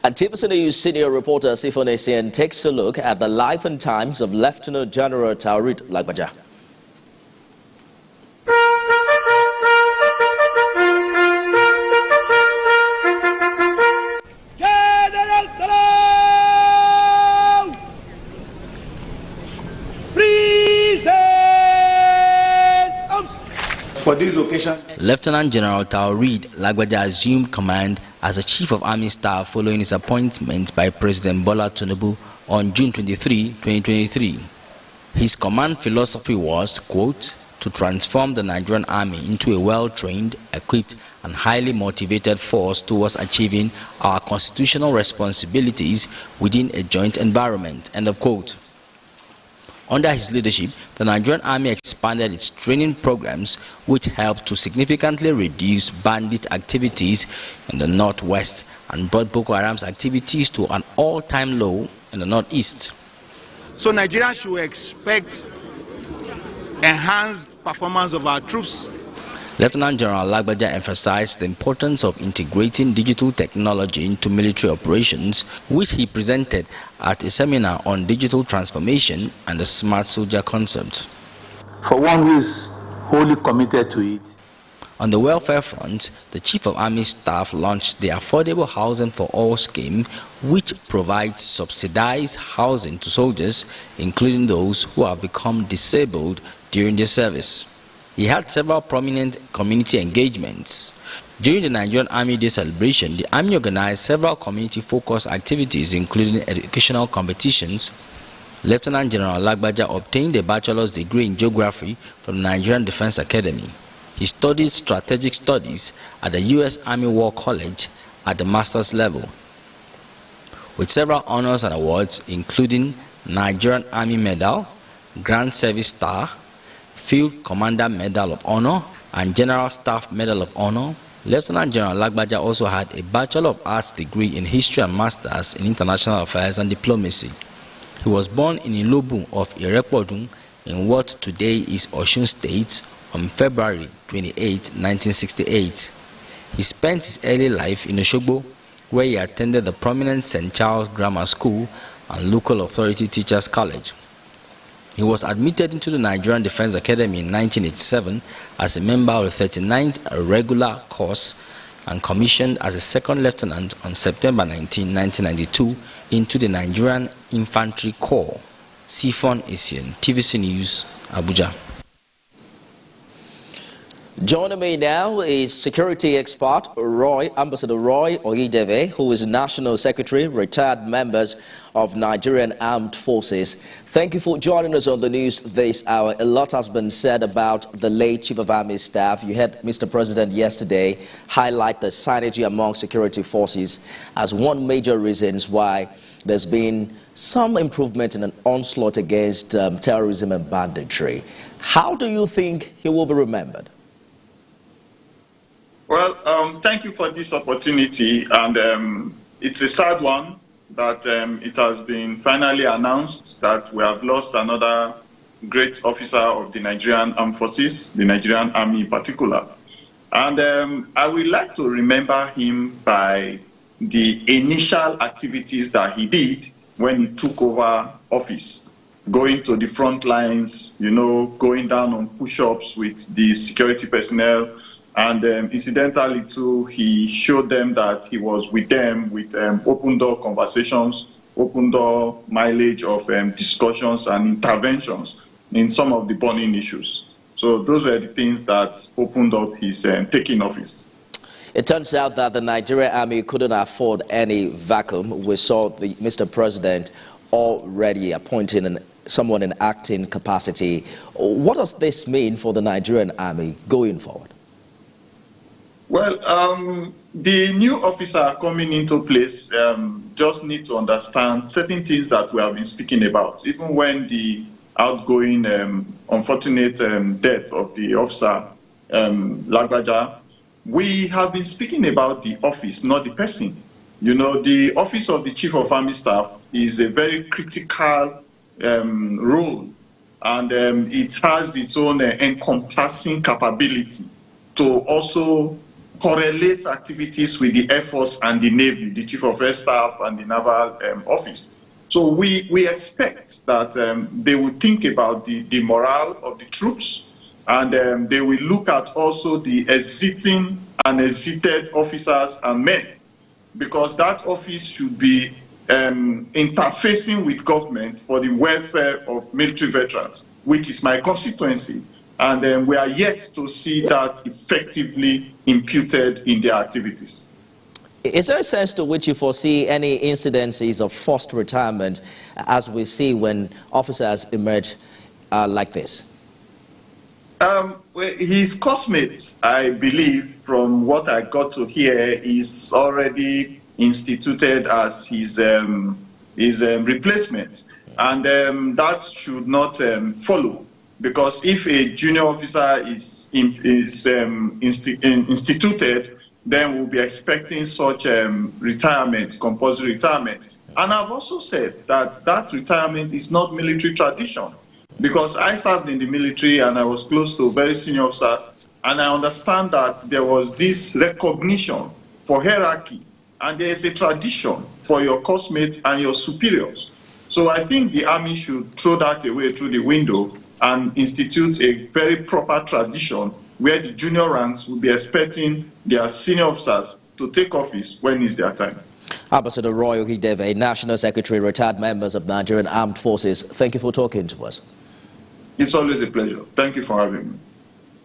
And TVC News senior reporter Sifon Essien takes a look at the life and times of Lieutenant General Taoreed Lagbaja. For this occasion, Lieutenant General Taoreed Lagbaja assumed command as the Chief of Army Staff following his appointment by President Bola Tinubu on June 23, 2023. His command philosophy was, quote, to transform the Nigerian Army into a well-trained, equipped, and highly motivated force towards achieving our constitutional responsibilities within a joint environment, end of quote. Under his leadership, the Nigerian Army expanded its training programs, which helped to significantly reduce bandit activities in the northwest and brought Boko Haram's activities to an all-time low in the northeast. So Nigeria should expect enhanced performance of our troops. Lieutenant General Lagbaja emphasized the importance of integrating digital technology into military operations, which he presented at a seminar on digital transformation and the smart soldier concept. For one who is wholly committed to it. On the welfare front, the Chief of Army Staff launched the Affordable Housing for All scheme, which provides subsidized housing to soldiers, including those who have become disabled during their service. He had several prominent community engagements. During the Nigerian Army Day celebration, the Army organized several community-focused activities, including educational competitions. Lieutenant General Lagbaja obtained a bachelor's degree in geography from the Nigerian Defense Academy. He studied strategic studies at the U.S. Army War College at the master's level, with several honors and awards, including Nigerian Army Medal, Grand Service Star, Field Commander Medal of Honor, and General Staff Medal of Honor. Lieutenant General Lagbaja also had a Bachelor of Arts degree in History and Masters in International Affairs and Diplomacy. He was born in Ilobu of Irekpodun in what today is Osun State on February 28, 1968. He spent his early life in Osogbo, where he attended the prominent St. Charles Grammar School and Local Authority Teachers College. He was admitted into the Nigerian Defense Academy in 1987 as a member of the 39th regular course and commissioned as a second lieutenant on September 19, 1992 into the Nigerian Infantry Corps. Sifon Essien, TVC News, Abuja. Joining me now is security expert Ambassador Roy Oyedeve, who is National Secretary, retired members of Nigerian Armed Forces. Thank you for joining us on the news this hour. A lot has been said about the late Chief of Army Staff. You heard Mr. President yesterday highlight the synergy among security forces as one major reason why there's been some improvement in an onslaught against terrorism and banditry. How do you think he will be remembered? Well, thank you for this opportunity, and it's a sad one that it has been finally announced that we have lost another great officer of the Nigerian Armed Forces, the Nigerian Army in particular. And I would like to remember him by the initial activities that he did when he took over office, going to the front lines, you know, going down on push-ups with the security personnel. And incidentally, too, he showed them that he was with them with open-door conversations, open-door mileage of discussions and interventions in some of the burning issues. So those were the things that opened up his taking office. It turns out that the Nigerian Army couldn't afford any vacuum. We saw Mr. President already appointing someone in acting capacity. What does this mean for the Nigerian Army going forward? Well, the new officer coming into place just need to understand certain things that we have been speaking about. Even when the outgoing unfortunate death of the officer, Lagbaja, we have been speaking about the office, not the person. You know, the office of the Chief of Army Staff is a very critical role, and it has its own encompassing capability to also correlate activities with the Air Force and the Navy, the Chief of Air Staff and the Naval Office. So we expect that they will think about the morale of the troops, and they will look at also the exiting and exited officers and men, because that office should be interfacing with government for the welfare of military veterans, which is my constituency. And we are yet to see that effectively imputed in their activities. Is there a sense to which you foresee any incidences of forced retirement as we see when officers emerge like this? His cosmate, I believe, from what I got to hear, is already instituted as his replacement. And that should not follow. Because if a junior officer is instituted, then we'll be expecting such retirement, compulsory retirement. And I've also said that that retirement is not military tradition, because I served in the military and I was close to very senior officers, and I understand that there was this recognition for hierarchy, and there is a tradition for your cosmate and your superiors. So I think the Army should throw that away through the window and institute a very proper tradition where the junior ranks will be expecting their senior officers to take office when it's their time. Ambassador Roy Ohideve, National Secretary, retired members of Nigerian Armed Forces, thank you for talking to us. It's always a pleasure. Thank you for having me.